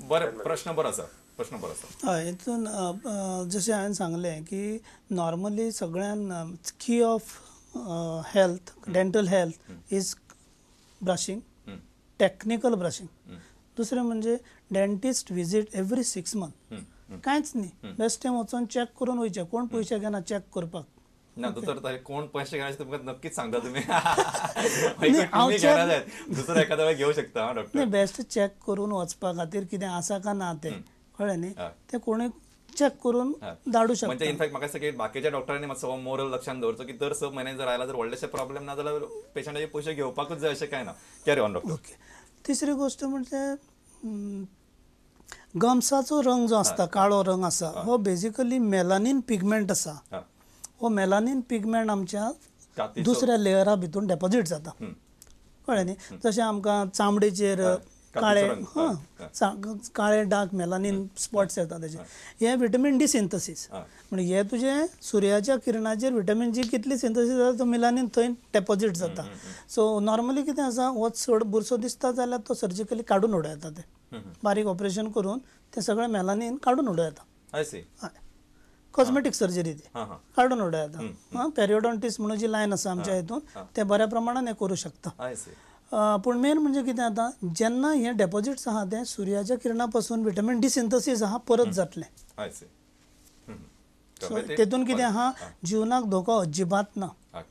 बरें प्रश्न बरो आसा प्रश्न बरो आसा. हय हितून जशें हांवें सांगलें की नॉर्मली सगळ्यान की of health dental health is brushing, technical brushing. दुसरें म्हणजे डेंटिस्ट विजीट एवरी 6 मंथ. कांयच न्ही, बेस्ट टायम वचून चॅक करून वयचें. कोण पयशे घेना चॅक करपाक. ना दोतोर कोण पैसे घेण्याचे तुमकां नक्कीच सांगता तुमी. हांव तुम्ही घेना जायत दुसरो एखादा वेळ घेवं शकता हां डॉक्टर. नाही, बेस्ट चॅक करून वचपा खातीर कितें आसा का ना तें कळ्ळें न्ही. तें कोणूय चॅक करून धाडू शकता. म्हणजे इनफॅक्ट म्हाका दिसता की बाकीच्या डॉक्टरांनी मातसो मोरल लक्षात दवरचो की दर 6 म्हयने जर आयला जर व्हडलेशे प्रॉब्लेम ना जाल्यार पेशंटाचे पयशे घेवपाकूच जाय अशें कांय ना. Carry on doctor. ओके. तिसरी गोष्ट म्हणजे गम्साचो रंग जो आसता, काळो रंग आसा, हो बेजिकली मेलानीन पिगमेंट आसा. हो मेलानीन पिगमेंट आमच्या दुसऱ्या लेयरा भितून डेपॉझिट जाता. कळ्ळें न्ही. जशें आमकां चामडेचेर काळे काळे डार्क मेलानीन स्पॉट्स येता तेजे, हे विटॅमिन डी सिंथसीस. म्हणजे हे तुजे सुर्याच्या किरणाचेर विटॅमिन जी कितली सिंथसीस जाता तो मेलानीन थंय डेपॉझिट जाता. सो नॉर्मली कितें आसा, हो चड बुरसो दिसता जाल्यार तो सर्जिकली काडून उडोवं येता. ते बारीक ऑपरेशन करून ते सगळें मेलानीन काडून उडोवं येता. हय, कॉस्मेटीक सर्जरी ती काडून उडोवं येता. पेरियोडॉन्टिस्ट म्हणून जी लायन आसा आमच्या हितून ते बऱ्या प्रमाणान हे करूं शकता. पूण मेन म्हणजे कितें जाता, जेन्ना हे डेपॉझिट्स आहा ते सुर्याच्या किरणा पासून विटॅमिन डी सिंथसीस आहा परत जातलें. सो तेतून कितें आहा, जिवनाक धोको अजिबात ना.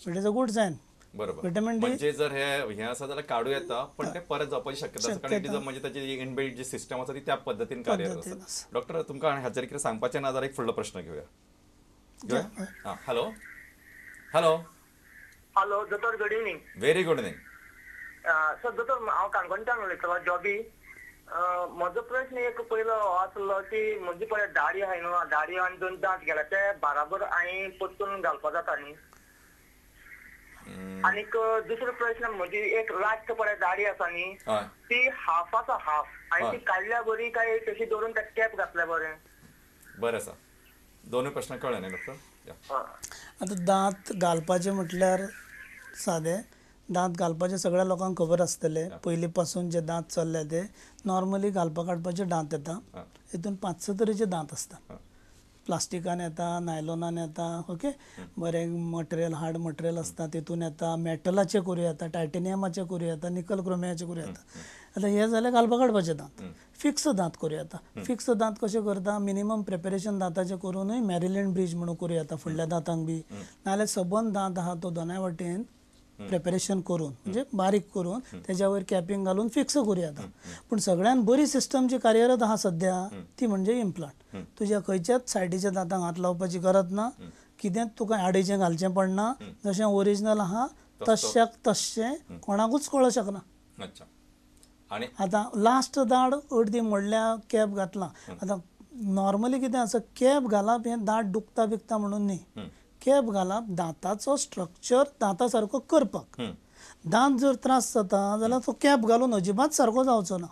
It is a good sign. Vitamin D म्हणजे जर हे आसा जाल्यार काडू येता पण ते परत जावपाची शक्यता आसा. कारण इट इज म्हणजे ताची इनबिल्ट जी सिस्टम आसा ती त्या पद्दतीन कार्यरत आसा. डॉक्टर तुमकां हाचेर कितें सांगपाचें ना जाल्यार एक फुडलो प्रश्न घेवया. हॅलो हॅलो हॅलो दोतोर, good evening. Very good evening. Sir दोतोर, हांव काणकोणच्यान उलयतां जॉबी. म्हजो प्रश्न एक पयलो हो आसलो की म्हजी पळय दाढी आहाय न्हू, दाढी आनी 2 दांत गेला ते बराबर हांवें परतून घालपा जाता न्ही. आनीक दुसरो प्रश्न, म्हजी एक लास्ट पळय दाढी आसा न्ही, ती हाफ आसा, हाफ. आनी ती काडल्या बरी काय तशी दवरून त्या कॅप घातल्या बरें? बरें आसा. दोनूय प्रश्न कळ्ळे न्ही डॉक्टर? आतां दांत घालपाचें म्हटल्यार सादें. दांत घालपाचें सगळ्या लोकांक खबर आसतलें. पयलीं पासून जे दांत चल्ले ते नॉर्मली घालपा काडपाचे दांत येता. हितून 5-6 तरेचे दांत आसता. प्लास्टिकान येता, नायलॉनान येता, ओके. बरें मटेरियल, हार्ड मटेरियल आसता तितून येता, मेटलाचे करूं येता, टायटेनियमाचे करूं येता, निकल क्रोमियाचे करूं येता. आतां हे जाले घालपा काडपाचे दांत. फिक्स दांत करूं येता. फिक्स दांत कशें करता, मिनिमम प्रिपेरेशन दांताचें करूनय मॅरिलेंट ब्रिज म्हणून करूं येता फुडल्या दांतांक बी. नाजाल्यार सबंद दांत आहा तो दोनाय वाटेन प्रिपेरेशन करून म्हणजे बारीक करून त्याच्या वयर कॅपिंग घालून फिक्स करूं येता. पूण सगळ्यान बरी सिस्टम जी कार्यरत आहा सद्या ती म्हणजे इम्प्लांट. तुज्या खंयच्याच सायडीच्या दांतांक हात लावपाची गरज ना. कितेंच तुका आडीचें घालचें पडना. जशें ओरिजिनल आहा तश्याक तश्शें कोणाकूच कळूं शकना. आतां लास्ट दाड अर्दी मोडल्या, कॅप घातला. आतां नॉर्मली कितें आसा, कॅप घालप हें दाट दुखता बिकता म्हणून न्ही. कॅप घालप दांताचो स्ट्रक्चर दांता सारको करपाक. दांत जर त्रास जाता जाल्यार तो कॅप घालून अजिबात सारको जावचो ना.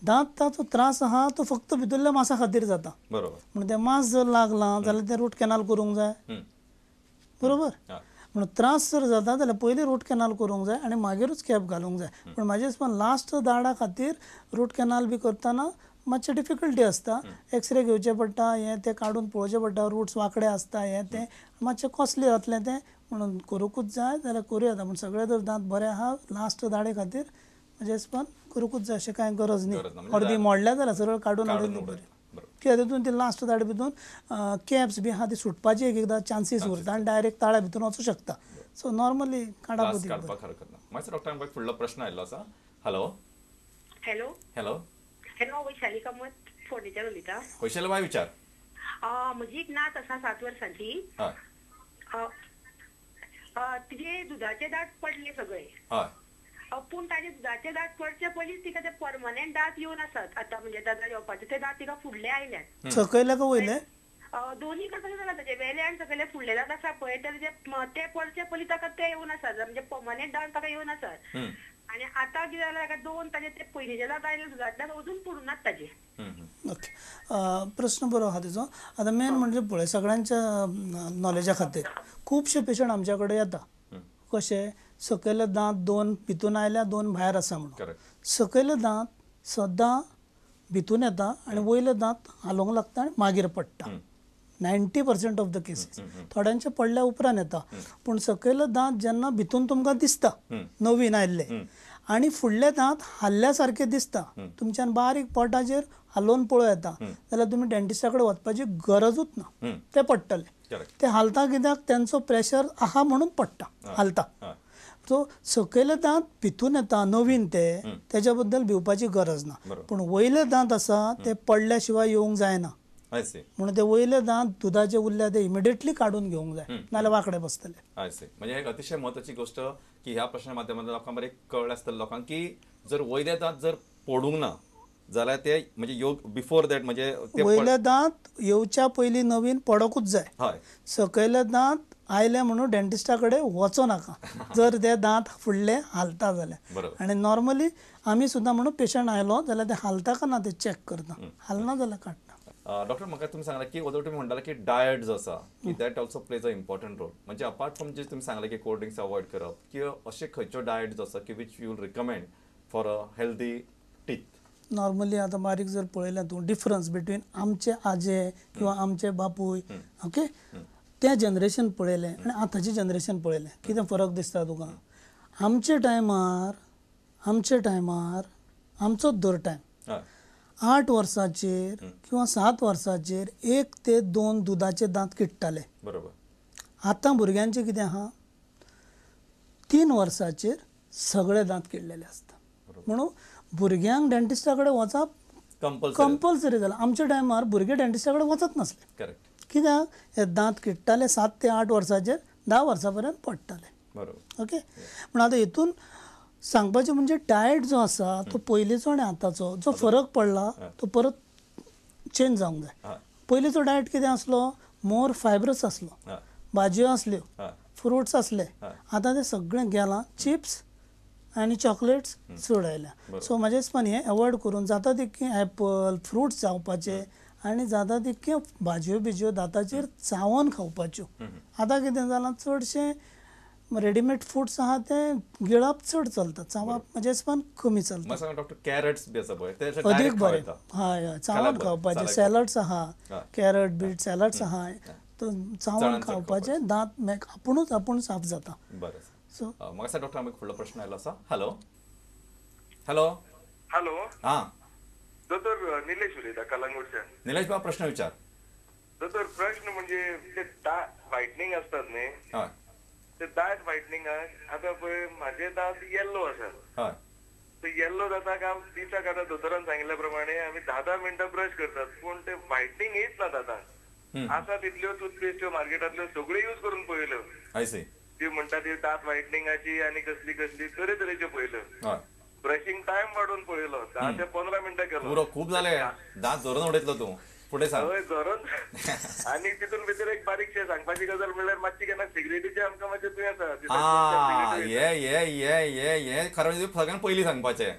दांताचो त्रास आहा तो फक्त भितरल्या मांसा खातीर जाता. म्हणून ते मांस जर लागलां जाल्यार ते रूट कॅनाल करूंक जाय. बरोबर. म्हणून त्रास जर जाता जाल्यार पयलीं रूट कॅनाल करूंक जाय आनी मागीरूच कॅप घालूंक जाय. पूण म्हाज्या हिसपान लास्ट दाडा खातीर रूट कॅनाल बी करतना मातशें डिफिकल्टी आसता. एक्सरे घेवचे पडटा, हें तें काडून पळोवचें पडटा, रूट्स वांकडे आसता, हें तें मातशें कॉस्टली जातलें तें. म्हणून करूंकूच जाय जाल्यार करूं येता. पूण सगळे जर दांत बरे आहा लास्ट दाडे खातीर म्हाज्या हिसपान करूंकूच जाय अशें कांय गरज न्ही. अर्दी मोडल्या जाल्यार सरळ काडून उडयली बरी. कित्याक तितून ती लास्ट दाडे भितून कॅप्स बी आहा ती सुटपाची एकदां चान्सीस उरता आनी डायरेक्ट ताळ्या भितून वचूं शकता. सो नॉर्मली काडप काडपाक हरकत ना. मातसो डॉक्टर फुडलो प्रश्न आयिल्लो आसा. Hello hello hello hello Vaishali Kamat फोंडेच्यान उलयतां. वैशाली बाय विचार. म्हजी एक नात आसा 7 वर्सांची. तिचे दुधाचे दात पडले सगळे. पूण ताजे दुधाचे दात पडचे पयलींच तिका ते परमनंट दात येवन आसात. आतां म्हणजे दादा येवपाचे ते दात तिका फुडले आयल्यात. सकयले काय वयले? दोन्ही कडे जाला ताजे वेले आनी सकयले फुडले दात आसा पळय ते पडचे पयलीं ताका ते येवन आसात. म्हणजे परमनंट दात ताका येवन आसात. आनी आतां कितें जालें ताका 2 ताजे ते पयलींचे दात आयले दुधांतल्यान अजून पडूनात ताजे. ओके. प्रश्न बरो आहा तेजो. आतां मेन म्हणजे पळय सगळ्यांच्या नॉलेजा खातीर खुबशे पेशंट आमच्या कडेन येता. कशे सकयले दांत 2 भितून आयल्या 2 भायर आसा म्हणून. सकयले दांत सदां भितून येता आनी वयले दांत हालोवंक लागता आनी मागीर पडटा. 90% ऑफ द केसीस. थोड्यांचे पडल्या उपरांत येता, पूण सकयले दांत जेन्ना भितून तुमकां दिसता नवीन आयिल्ले आनी फुडले दांत हाल्ल्या सारके दिसता, तुमच्यान बारीक पोटाचेर हालोवन पळोव येता, जाल्यार तुमी डेंटिस्टा कडेन वचपाची गरजूच ना. ते पडटले. ते हालता कित्याक तेंचो प्रेशर आहा म्हणून पडटा, हालता. सो सकयले दांत भितून येता नवीन तेच्या बद्दल भिवपाची गरज ना. पूण वयले दांत आसा ते पडल्या शिवाय येवंक जायना. म्हणून ते वयले दांत दुधाचे उरल्या ते इमिडिएटली काढून घेवंक जाय, नाल्यार वांकडे बसतले. म्हणजे एक अतिशय महत्वाची गोष्ट की ह्या प्रश्ना माध्यमांतून लोकांक बरें कळ्ळें आसतलें लोकांक की जर वयले दांत जर पडूंक ना जाल्यार ते म्हणजे योग बिफोर दॅट म्हणजे वयले दांत येवच्या पयलीं नवीन पडोकूच जाय. सकयले दांत आयले म्हणून डेंटिस्टा कडेन वचो नाका जर ते दांत फुडले हालता जाल्यार. आनी नॉर्मली आमी सुद्दां म्हणून पेशंट आयलो जाल्यार ते हालता काय ना ते चॅक करता, हालना जाल्यार काडटा. डॉक्टर म्हाका तुम्ही सांगला की तुम्ही म्हणटाले की डायट जो आसा की that also plays a important role. म्हणजे अपार्ट फ्रॉम जे तुम्ही सांगले की कोल्ड ड्रिंक्स अवॉइड करप किंवा अशे खंयच्यो डायट जो आसा की which you will recommend for a healthy teeth. Normally आतां बारीक जर पळयलें तूं डिफरन्स बिटवीन आमचे आजे किंवा आमचे बापूय ओके ते जनरेशन पळयलें आनी आतांचें जनरेशन पळयलें, कितें फरक दिसता तुका? आमचे टायमार आमचोच दर टायम 8 वर्सांचेर किंवा 7 वर्सांचेर 1 ते 2 दुधाचे दांत किडटाले. बरोबर. आतां भुरग्यांचें कितें आहा 3 वर्सांचेर सगळे दांत किडलेले आसता. म्हणून भुरग्यांक डेंटिस्टा कडेन वचप कंपल्सरी जालां. आमच्या टायमार भुरगे डेंटिस्टा कडेन वचत नासले. कित्याक हे दांत किडटाले 7 ते 8 वर्सांचेर 10 वर्सां पर्यंत पडटाले. ओके. पूण आतां हितून सांगपाचें म्हणजे डायट जो आसा तो पयलींचो आनी आतांचो जो फरक पडला तो परत चेंज जावंक जाय. पयलींचो डायट कितें आसलो? मोर फायब्रस आसलो, भाजयो आसल्यो, फ्रुट्स आसले. आतां ते सगळें गेलां, चिप्स आनी चॉकलेट्स चड आयल्या. सो म्हाज्या हिसपान हें अवॉयड करून जाता तितकें ऍपल फ्रुट्स जावपाचे आनी जाता तितक्यो भाजयो बिजयो दांताचेर चावोन खावपाच्यो. आतां कितें जालां चडशे रेडीमेड फूड्स आहा ते गिळप चड चलता, चावप म्हाज्या हिसपान कमी चलता. डॉक्टर कॅरट्स बी आसा पळय ते अदीक बरें. हय हय चावोन खावपाचे. सॅलड्स आहा, कॅरट बीट सॅलड्स आहा, चावोन खावपाचे दांत आपूण साफ जाता. सो म्हाका डॉक्टर आमकां फुडलो प्रश्न आयलो आसा. हॅलो हॅलो हॅलो हां दोतोर निलेश उलयता कलंगूटच्यान. निलेश बाबा प्रश्न विचार. दोतोर प्रश्न म्हणजे ते व्हायटनिंग असतात न्ही, हय ते दांत व्हायटनिंगाक आतां पळय म्हाजे दांत येल्लो आसात. हय ते येल्लो जाता काम दिसाक आतां दोतोरान सांगिल्ल्या प्रमाणे आमी 10-10 मिनटां ब्रश करतात, पूण ते व्हायटनिंग येयच ना दांतांक. आसा तितल्यो टूथपेस्ट्यो मार्केटांतल्यो सगळ्यो यूज करून पळयल्यो. I C. ती म्हणटा ती दांत व्हायटनिंगाची आनी कसली कसली तरेतरेच्यो पळयल्यो. हय ब्रशिंग टायम वाडोवन पळयलो, 10 ते 15 मिनटां केलो. पुरो खूब जाले. दांत जोरून उडयतलो तूं. फुडें सांग. हय जोरून. आनी तितून भितर एक बारीकशें सांगपाची गजाल म्हणल्यार मातशी केन्ना सिगरेटीचे आमकां मातशें तुवें आसा. ये खरें म्हणजे सगळ्यांत पयलीं सांगपाचें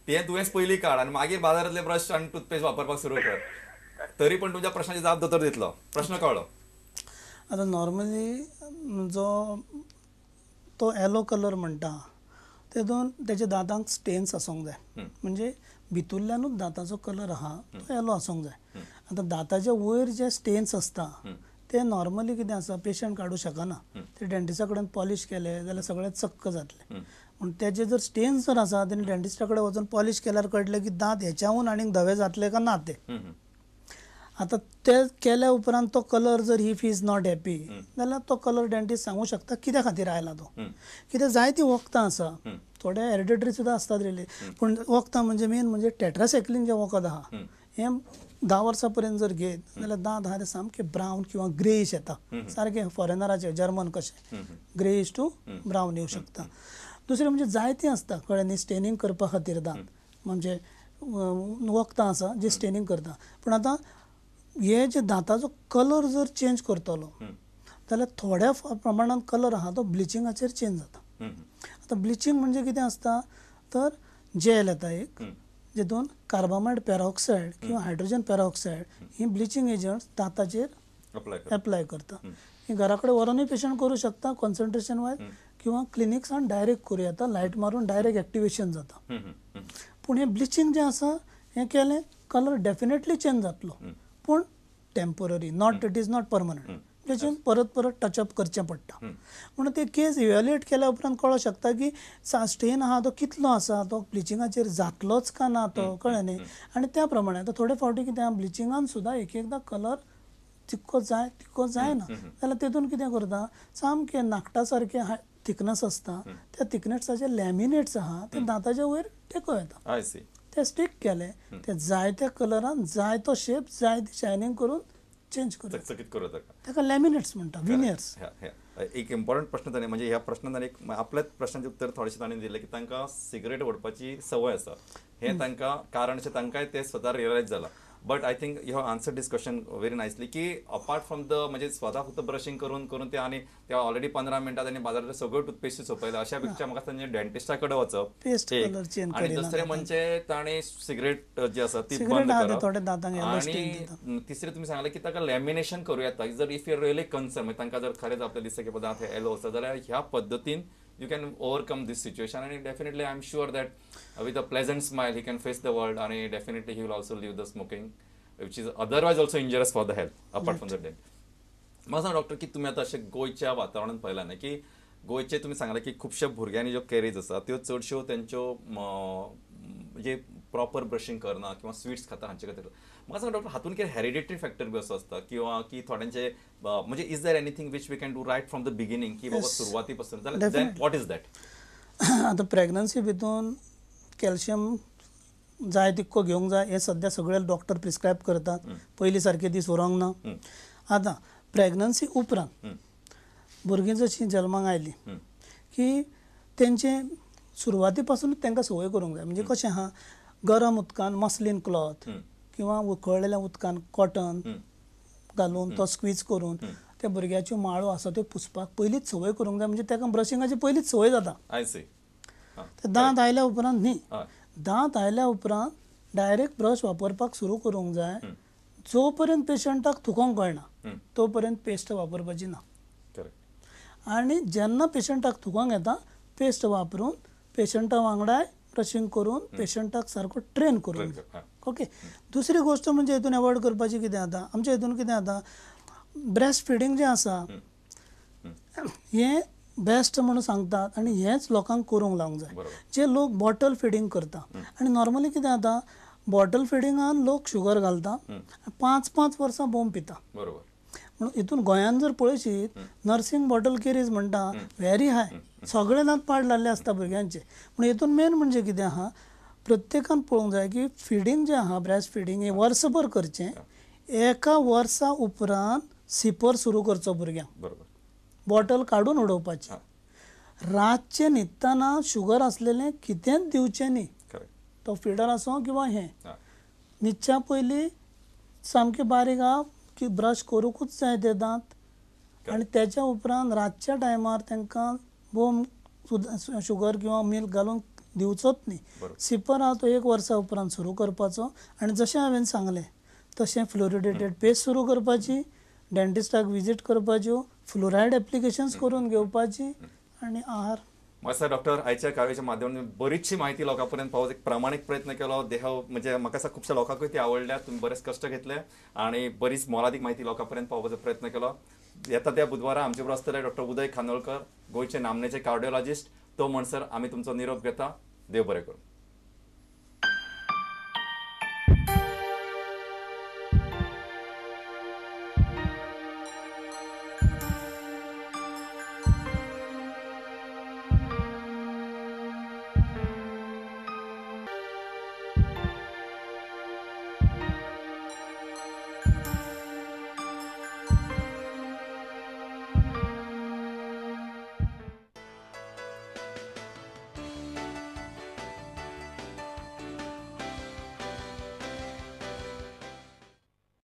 तें तुवें पयलीं काड आनी मागीर बाजारांतले ब्रश आनी टूथपेस्ट वापरपाक सुरू कर. तरी पण तुमच्या प्रश्नाचे जाप दोतोर दितलो. प्रश्न कळ्ळो. आतां नॉर्मली जो तो येलो कलर म्हणटा तेतून तेच्या दांतांक स्टेन्स आसूंक जाय. म्हणजे भितुरल्यानूच दांताचो कलर आहा तो येलो आसूंक जाय. आतां दांताच्या वयर जे स्टेन्स आसता ते नॉर्मली कितें आसा पेशंट काडूं शकना. ते डेंटिस्टा कडेन पॉलिश केले जाल्यार सगळें चक्क जातलें. पूण तेजे जर स्टेन्स जर आसा तेणी डेंटिस्टा कडेन वचून पॉलिश केल्यार कळटलें की दांत हेच्याहून आनीक धवे जातले काय ना ते. आतां ते केल्या उपरांत तो कलर जर इफ इज नॉट हॅपी जाल्यार तो कलर डेंटिस्ट सांगूं शकता कित्या खातीर आयला तो. कित्याक जायतीं वखदां आसा, थोडे हेरिडिटरी सुद्दां आसतात रिली, पूण वखदां म्हणजे मेन म्हणजे टेट्रासायक्लीन जें वखद आहा हें 10 वर्सां पर्यंत जर घेत जाल्यार दांत आहा ते सामके ब्रावन किंवा ग्रेइश येता, सारके फॉरेनराचे जर्मन कशे ग्रेइश टू ब्रावन येवं शकता. दुसरें म्हणजे जायतीं आसता कळ्ळें न्ही स्टेनिंग करपा खातीर दांत, म्हणजे वखदां आसा जी स्टेनिंग करता. पूण आतां हे जे दांताचो कलर जर चेंज करतलो जाल्यार थोड्या प्रमाणांत कलर आहा तो ब्लिचिंगाचेर चेंज जाता. आतां ब्लिचींग म्हणजे कितें आसता तर जेल येता एक जितून कार्बामायड पेरॉक्सायड किंवा हायड्रोजन पेरॉक्सायड ही ब्लिचींग एजंट्स दांताचेर एप्लाय करता. ही घरा कडेन व्हरोनूय पेशंट करूं शकता कॉन्सन्ट्रेशन वायज किंवा क्लिनिक्सान डायरेक्ट करूं येता, लायट मारून डायरेक्ट एक्टिवेशन जाता. पूण हें ब्लिचींग जें आसा हें केलें कलर डेफिनेटली चेंज जातलो पूण temporary not it is not permanent तेचें परत परत टचअप करचें पडटा म्हणून ती केस इवेल्युएट केल्या उपरांत कळोंक शकता की स्टेन आहा तो कितलो आसा तो ब्लिचिंगाचेर जातलोच का ना तो कळ्ळें न्ही आनी त्या प्रमाणे आतां थोडे फावटी कितें ब्लिचिंगान सुद्दां एक एकदां कलर जितको जाय तितको जायना जाल्यार तेतून कितें करता सामकें नाखटा सारकें थिकनेस आसता त्या थिकनेसाचे लॅमिनेट्स आहा ते दांताच्या वयर टेको येता आय सी ते स्टिक केले ते जाय त्या कलरान जाय तो शेप जाय ती शायनिंग करून चेंज करता चकचकीत करू ताका ताका लॅमिनेट्स म्हणटा विनियर्स एक इम्पॉर्टंट प्रश्न ताणें म्हणजे ह्या प्रश्नान ताणें एक आपल्याच प्रश्नाचें उत्तर थोडेशें ताणें दिलें की तांकां सिगरेट ओडपाची संवय आसा हें तांकां कारण अशें तांकांय ते स्वता रियलायज जाला but I think you have answered this question very nicely की अपार्ट फ्रॉम द म्हणजे स्वता फक्त ब्रशिंग करून करून ते आनी ते ऑलरेडी 15 मिनटां तांणी बाजारांतले सगळ्यो टूथपेस्ट सोंपयला अशा पेक्षा म्हाका तांचे डेंटिस्टा कडेन वचप पेस्ट एक. कलर चेंज आणि दुसरें म्हणजे ताणें सिगरेट जी आसा ती सिगरेट बंद आहा ते करप थोडे दांतांक येलो स्टेन दिता आणि तिसरें तुमी सांगलें की ताका लॅमिनेशन करूं येता जर इफ यू रियली कन्सर्न म्हणजे तांकां जर खरेंच आपल्याक दिसता की दांत हे येलो आसा जाल्यार ह्या पद्दतीन you can overcome this situation and definitely I'm sure that with a pleasant smile he can face the world and definitely he will also leave the smoking which is otherwise also injurious for the health apart from the death. म्हाका सांग doctor की तुमी आतां अशें गोंयच्या वातावरणांत पळयलां न्ही की गोंयचे तुमी सांगलें की खुबशे भुरग्यांनी ज्यो कॅरीज आसा त्यो चडश्यो तेंच्यो म्हणजे प्रॉपर ब्रशिंग करना किंवा स्वीट्स खाता हांचे खातीर म्हाका सांग डॉक्टर हातून कितें हेरिडिटरी फॅक्टर बी असो आसता किंवा की थोड्यांचे म्हणजे is there anything which we can do right from the beginning की बाबा सुरवाती पासून जाल्यार देन वॉट इज दॅट आतां प्रेग्नन्सी भितून कॅल्शियम जाय तितको घेवंक जाय हे सद्या सगळे डॉक्टर प्रिस्क्रायब करतात पयलीं सारके दीस उरोंक ना आतां प्रेग्नन्सी उपरांत भुरगीं जशीं जल्माक आयलीं की तेंचे सुरवाती पासून तांकां संवय करूंक जाय म्हणजे कशें आहा गरम उदकान मस्लीन क्लॉथ किंवा उकळलेल्या उदकान कॉटन घालून तो स्क्वीज करून त्या भुरग्याच्यो माळो आसा त्यो पुसपाक पयलींच संवय करूंक जाय म्हणजे ताका ब्रशिंगाची पयलींच संवय जाता आय सी ते दांत आयल्या उपरांत न्ही दांत आयल्या उपरांत डायरेक्ट ब्रश वापरपाक सुरू करूंक जाय जो पर्यंत पेशंटाक थुकोंक कळना तो पर्यंत पेस्ट वापरपाची ना आनी जेन्ना पेशंटाक थुकोंक येता पेस्ट वापरून पेशंटा वांगडाय ब्रशिंग करून पेशंटाक सारको ट्रेन करून ओके दुसरी गोश्ट म्हणजे हितून एवॉयड करपाची कितें जाता आमच्या हितून कितें जाता ब्रेस्ट फिडींग जें आसा हें बेस्ट म्हणून सांगतात आनी हेंच लोकांक करूंक लावंक जाय जे लोक बॉटल फिडींग करता आनी नॉर्मली कितें जाता बॉटल फिडिंगान लोक शुगर घालता 5-5 वर्सां बोंब पिता बरोबर म्हणून हितून गोंयान जर पळयशीत नर्सिंग बॉटल कॅरीज म्हणटा व्हेरी हाय सगळे दांत पाड लायल्ले आसता भुरग्यांचे पूण हितून मेन म्हणजे कितें आहा प्रत्येकान पळोवंक जाय की फिडींग जें आहा ब्रेस्ट फिडींग हें वर्सभर करचें एका वर्सा उपरांत सिपर सुरू करचो भुरग्यांक बरोबर बॉटल काडून उडोवपाची रातचें न्हिदतना शुगर आसलेलें कितेंच दिवचें न्ही तो फिडर आसूं किंवा हें न्हिदच्या पयलीं सामकें बारीक आहा की ब्रश करूंकूच जाय ते दांत आनी तेच्या उपरांत रातच्या टायमार तांकां बोम शुगर किंवा मिल्क घालून दिवचोच न्ही सिपर आहा तो 1 वर्सा उपरांत सुरू करपाचो आनी जशें हांवें सांगलें तशें फ्लोरिडेटेड पेस्ट सुरू करपाची डेंटिस्टाक विजीट करपाच्यो फ्लोरायड एप्लिकेशन्स करून घेवपाची आनी आहार मस्त डॉक्टर आयच्या कार्याच्या माध्यमातून बरीचशी माहिती लोकांपर्यंत पावोवपाक एक प्रामाणीक प्रयत्न केलो देह म्हणजे म्हाका दिसता खुबशा लोकांकूय ती आवडल्या तुम्ही बरेच कश्ट घेतले आणि बरीच मोलादीक माहिती लोकांपर्यंत पावोवपाचो प्रयत्न केलो येता त्या बुधवारा आमचे बरोबर आसतले डॉक्टर उदय खानोलकर गोंयचे नामनेचे कार्डिओलॉजिस्ट तो म्हणसर आमी तुमचो निरोप घेता देव बरें करूं.